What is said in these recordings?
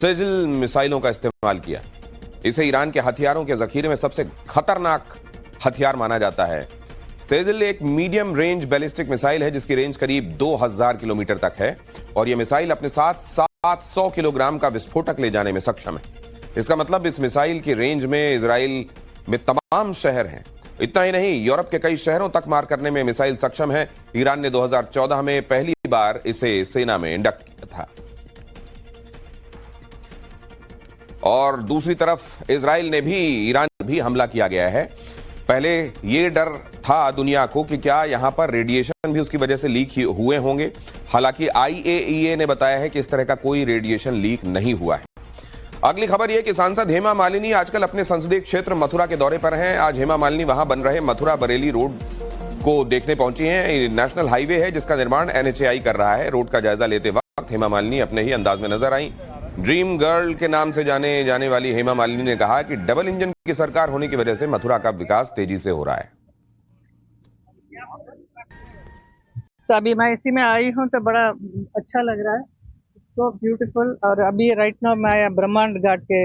Sejjil मिसाइलों का इस्तेमाल किया। इसे ईरान के हथियारों के जखीरे में सबसे खतरनाक हथियार माना जाता है। सेजिल एक मीडियम रेंज बैलिस्टिक मिसाइल है जिसकी रेंज करीब 2000 किलोमीटर तक है और यह मिसाइल अपने साथ 700 किलोग्राम का विस्फोटक ले जाने में सक्षम है। इसका मतलब इस मिसाइल की रेंज में इजराइल में तमाम शहर हैं। इतना ही नहीं, यूरोप के कई शहरों तक मार करने में मिसाइल सक्षम है। ईरान ने 2014 में पहली बार इसे सेना में इंडक्ट किया था। और दूसरी तरफ इजराइल ने भी ईरान भी हमला किया गया है। पहले ये डर था दुनिया को कि क्या यहां पर रेडिएशन भी उसकी वजह से लीक हुए होंगे। हालांकि IAEA ने बताया है कि इस तरह का कोई रेडिएशन लीक नहीं हुआ है। अगली खबर यह कि सांसद हेमा मालिनी आजकल अपने संसदीय क्षेत्र मथुरा के दौरे पर हैं। आज हेमा मालिनी वहां बन रहे मथुरा बरेली रोड को देखने पहुंची हैं। नेशनल हाईवे है जिसका निर्माण NHAI कर रहा है। रोड का जायजा लेते वक्त हेमा मालिनी अपने ही अंदाज में नजर आई। ड्रीम गर्ल के नाम से जाने वाली हेमा मालिनी ने कहा कि डबल इंजन की सरकार होने की वजह से मथुरा का विकास तेजी से हो रहा है। तो अभी मैं इसी में आई हूँ तो बड़ा अच्छा लग रहा है, तो ब्यूटीफुल। और अभी राइट नाउ मैं ब्रह्मांड घाट के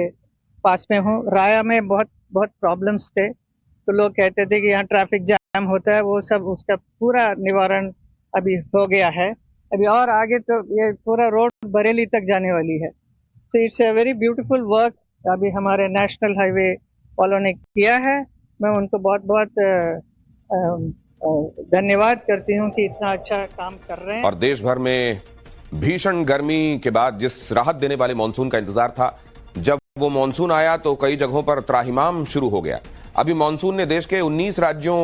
पास में हूँ। राया में बहुत प्रॉब्लम्स थे, तो लोग कहते थे कि यहाँ ट्रैफिक जाम होता है, वो सब उसका पूरा निवारण अभी हो गया है। अभी और आगे तो ये पूरा रोड बरेली तक जाने वाली है। So it's a very beautiful work अभी हमारे नेशनल हाईवे वालों ने किया है। मैं उनको बहुत धन्यवाद करती हूँ कि इतना अच्छा काम कर रहे हैं। और देश भर में भीषण गर्मी के बाद जिस राहत देने वाले मानसून का इंतजार था, जब वो मानसून आया तो कई जगहों पर त्राहिमाम शुरू हो गया। अभी मानसून ने देश के 19 राज्यों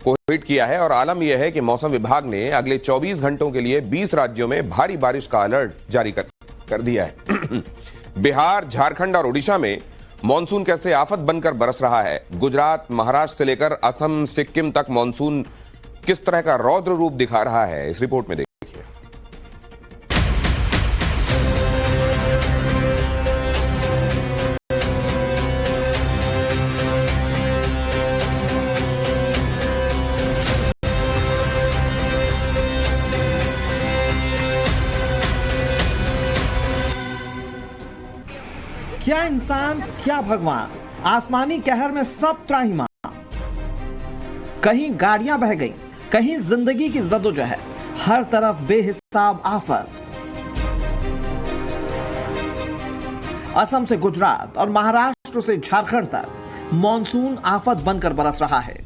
को हिट किया है और आलम यह है कि मौसम विभाग ने अगले 24 घंटों के लिए 20 राज्यों में भारी बारिश का अलर्ट जारी कर दिया है। बिहार, झारखंड और ओडिशा में मानसून कैसे आफत बनकर बरस रहा है। गुजरात, महाराष्ट्र से लेकर असम, सिक्किम तक मानसून किस तरह का रौद्र रूप दिखा रहा है, इस रिपोर्ट में देखिए। क्या इंसान, क्या भगवान, आसमानी कहर में सब त्राहिमाम। कहीं गाड़ियां बह गई, कहीं जिंदगी की जद्दोजहद, हर तरफ बेहिसाब आफत। असम से गुजरात और महाराष्ट्र से झारखंड तक मॉनसून आफत बनकर बरस रहा है।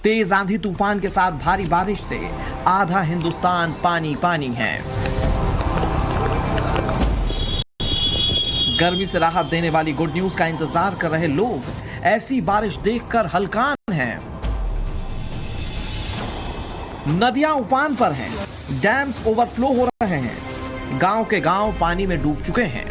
तेज आंधी तूफान के साथ भारी बारिश से आधा हिंदुस्तान पानी पानी है। गर्मी से राहत देने वाली गुड न्यूज का इंतजार कर रहे लोग ऐसी बारिश देखकर हलकान हैं। नदियां उफान पर हैं, डैम्स ओवरफ्लो हो रहे हैं, गांव के गांव पानी में डूब चुके हैं।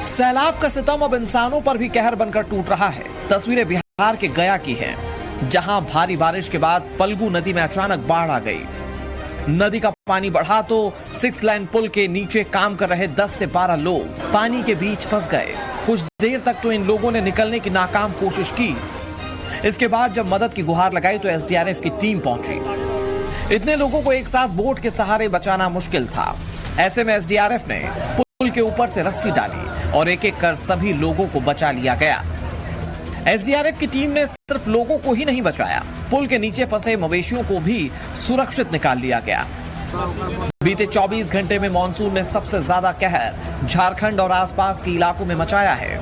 सैलाब का सितम अब इंसानों पर भी कहर बनकर टूट रहा है। तस्वीरें बिहार के गया की हैं, जहां भारी बारिश के बाद फल्गु नदी में अचानक बाढ़ आ गई। नदी का पानी बढ़ा तो 6 लाइन पुल के नीचे काम कर रहे 10 से 12 लोग पानी के बीच फंस गए। कुछ देर तक तो इन लोगों ने निकलने की नाकाम कोशिश की। इसके बाद जब मदद की गुहार लगाई तो SDRF की टीम पहुंची। इतने लोगों को एक साथ बोट के सहारे बचाना मुश्किल था। ऐसे में SDRF ने पुल के ऊपर से रस्सी डाली और एक एक कर सभी लोगों को बचा लिया गया। SDRF की टीम ने सिर्फ लोगों को ही नहीं बचाया, पुल के नीचे फंसे मवेशियों को भी सुरक्षित निकाल लिया गया। बीते 24 घंटे में मॉनसून ने सबसे ज्यादा कहर झारखंड और आसपास के इलाकों में मचाया है।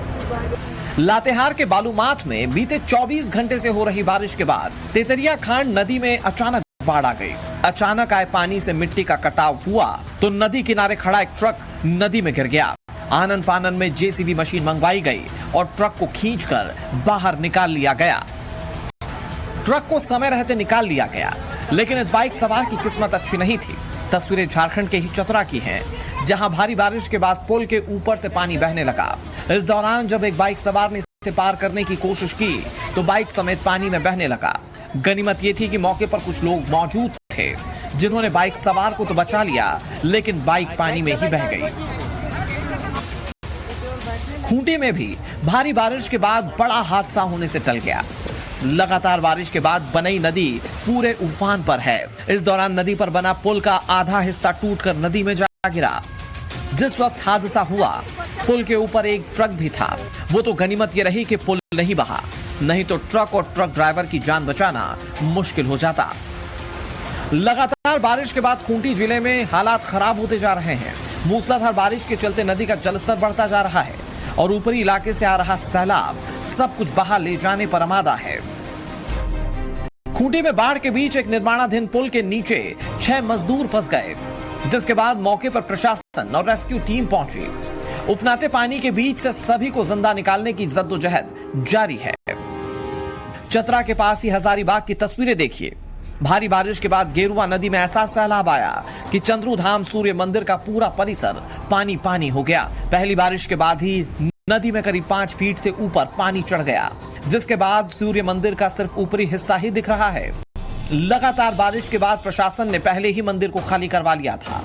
लातेहार के बालूमाथ में बीते 24 घंटे से हो रही बारिश के बाद तेतरिया खांड नदी में अचानक बाढ़ आ गई। अचानक आए पानी से मिट्टी का कटाव हुआ तो नदी किनारे खड़ा एक ट्रक नदी में गिर गया। आनन फानन में JCB मशीन मंगवाई गई और ट्रक को खींचकर बाहर निकाल लिया गया। ट्रक को समय रहते निकाल लिया गया, लेकिन इस बाइक सवार की किस्मत अच्छी नहीं थी। तस्वीरें झारखंड के ही चतरा की हैं, जहां भारी बारिश के बाद पुल के ऊपर से पानी बहने लगा। इस दौरान जब एक बाइक सवार ने इसे पार करने की कोशिश की तो बाइक समेत पानी में बहने लगा। गनीमत ये थी कि मौके पर कुछ लोग मौजूद थे, जिन्होंने बाइक सवार को तो बचा लिया, लेकिन बाइक पानी में ही बह गई। खूंटी में भी भारी बारिश के बाद बड़ा हादसा होने से टल गया। लगातार बारिश के बाद बनई नदी पूरे उफान पर है। इस दौरान नदी पर बना पुल का आधा हिस्सा टूटकर नदी में जा गिरा। जिस वक्त हादसा हुआ पुल के ऊपर एक ट्रक भी था। वो तो गनीमत ये रही कि पुल नहीं बहा, नहीं तो ट्रक और ट्रक ड्राइवर की जान बचाना मुश्किल हो जाता। लगातार बारिश के बाद खूंटी जिले में हालात खराब होते जा रहे हैं। मूसलाधार बारिश के चलते नदी का जलस्तर बढ़ता जा रहा है और ऊपरी इलाके से आ रहा सैलाब सब कुछ बहा ले जाने पर आमादा है। खूंटी में बाढ़ के बीच एक निर्माणाधीन पुल के नीचे 6 मजदूर फंस गए, जिसके बाद मौके पर प्रशासन और रेस्क्यू टीम पहुंची। उफनाते पानी के बीच से सभी को जिंदा निकालने की जद्दोजहद जारी है। चतरा के पास ही हजारीबाग की तस्वीरें देखिए। भारी बारिश के बाद गेरुआ नदी में ऐसा सैलाब आया कि चंद्रूधाम सूर्य मंदिर का पूरा परिसर पानी पानी हो गया। पहली बारिश के बाद ही नदी में करीब 5 फीट से ऊपर पानी चढ़ गया, जिसके बाद सूर्य मंदिर का सिर्फ ऊपरी हिस्सा ही दिख रहा है। लगातार बारिश के बाद प्रशासन ने पहले ही मंदिर को खाली करवा लिया था,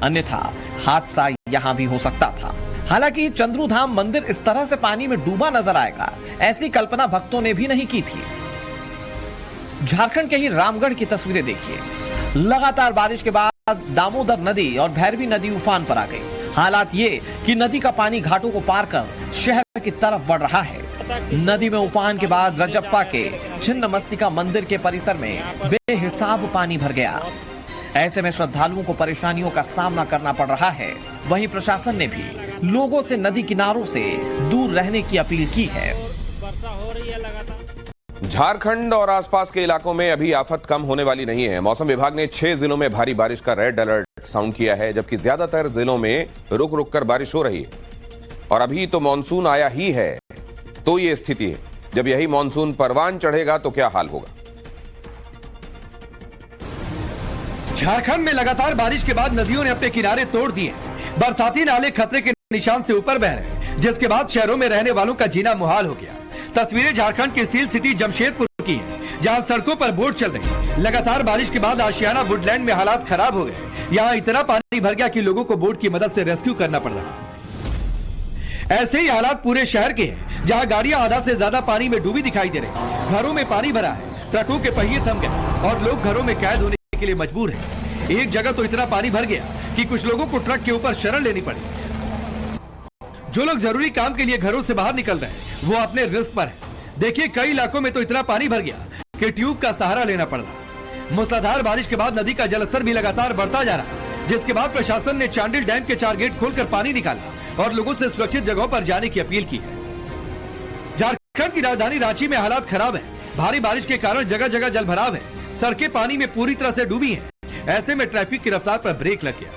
अन्यथा हादसा यहां भी हो सकता था। हालांकि चंद्रूधाम मंदिर इस तरह से पानी में डूबा नजर आएगा, ऐसी कल्पना भक्तों ने भी नहीं की थी। झारखंड के ही रामगढ़ की तस्वीरें देखिए। लगातार बारिश के बाद दामोदर नदी और भैरवी नदी उफान पर आ गई। हालात ये कि नदी का पानी घाटों को पार कर शहर की तरफ बढ़ रहा है। नदी में उफान के बाद रजप्पा के छिन्नमस्तिका मंदिर के परिसर में बेहिसाब पानी भर गया। ऐसे में श्रद्धालुओं को परेशानियों का सामना करना पड़ रहा है। वहीं प्रशासन ने भी लोगों से नदी किनारों से दूर रहने की अपील की है। झारखंड और आसपास के इलाकों में अभी आफत कम होने वाली नहीं है। मौसम विभाग ने 6 जिलों में भारी बारिश का रेड अलर्ट साउंड किया है, जबकि ज्यादातर जिलों में रुक रुक कर बारिश हो रही है। और अभी तो मानसून आया ही है, तो ये स्थिति है। जब यही मानसून परवान चढ़ेगा तो क्या हाल होगा। झारखंड में लगातार बारिश के बाद नदियों ने अपने किनारे तोड़ दिए। बरसाती नाले खतरे के निशान से ऊपर बह रहे, जिसके बाद शहरों में रहने वालों का जीना मुहाल हो गया। तस्वीरें झारखंड की स्टील सिटी जमशेदपुर की है, जहां सड़कों पर बोट चल रही। लगातार बारिश के बाद आशियाना वुडलैंड में हालात खराब हो गए। यहां इतना पानी भर गया कि लोगों को बोट की मदद से रेस्क्यू करना पड़ रहा। ऐसे ही हालात पूरे शहर के हैं, जहां गाड़ियां आधा से ज्यादा पानी में डूबी दिखाई दे रही। घरों में पानी भरा है, ट्रकों के पहिए थम गए और लोग घरों में कैद होने के लिए मजबूर है। एक जगह तो इतना पानी भर गया कि कुछ लोगों को ट्रक के ऊपर शरण लेनी पड़ी। जो लोग जरूरी काम के लिए घरों से बाहर निकल रहे हैं, वो अपने रिस्क पर है। देखिए, कई इलाकों में तो इतना पानी भर गया कि ट्यूब का सहारा लेना पड़ रहा। मूसलाधार बारिश के बाद नदी का जलस्तर भी लगातार बढ़ता जा रहा है, जिसके बाद प्रशासन ने चांडिल डैम के 4 गेट खोलकर पानी निकाला और लोगों से सुरक्षित जगहों पर जाने की अपील की है। झारखंड की राजधानी रांची में हालात खराब है। भारी बारिश के कारण जगह जगह जलभराव है, सड़कें पानी में पूरी तरह से डूबी हैं। ऐसे में ट्रैफिक की रफ्तार पर ब्रेक लग गया।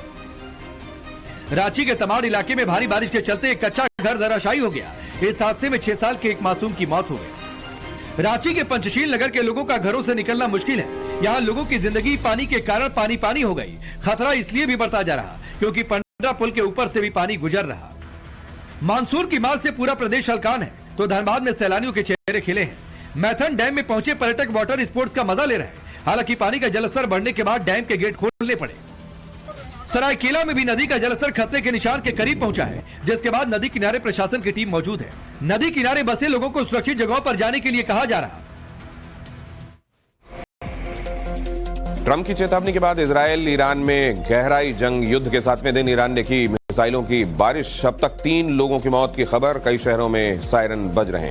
रांची के तमाड़ इलाके में भारी बारिश के चलते एक कच्चा घर धराशायी हो गया। इस हादसे में 6 साल के एक मासूम की मौत हो गई। रांची के पंचशील नगर के लोगों का घरों से निकलना मुश्किल है। यहाँ लोगों की जिंदगी पानी के कारण पानी पानी हो गई। खतरा इसलिए भी बढ़ता जा रहा क्योंकि पंडरा पुल के ऊपर से भी पानी गुजर रहा। मानसून की मार से पूरा प्रदेश हलकान है, तो धनबाद में सैलानियों के चेहरे खिले हैं। मैथन डैम में पहुंचे पर्यटक वाटर स्पोर्ट्स का मजा ले रहे हैं। हालांकि पानी का जलस्तर बढ़ने के बाद डैम के गेट खोलने पड़े। सरायकेला में भी नदी का जलस्तर खतरे के निशान के करीब पहुंचा है, जिसके बाद नदी किनारे प्रशासन की टीम मौजूद है। नदी किनारे बसे लोगों को सुरक्षित जगहों पर जाने के लिए कहा जा रहा। ट्रंप की चेतावनी के बाद इजरायल ईरान में गहराई जंग युद्ध के 7वें दिन ईरान ने की मिसाइलों की बारिश। अब तक 3 लोगों की मौत की खबर। कई शहरों में सायरन बज रहे हैं।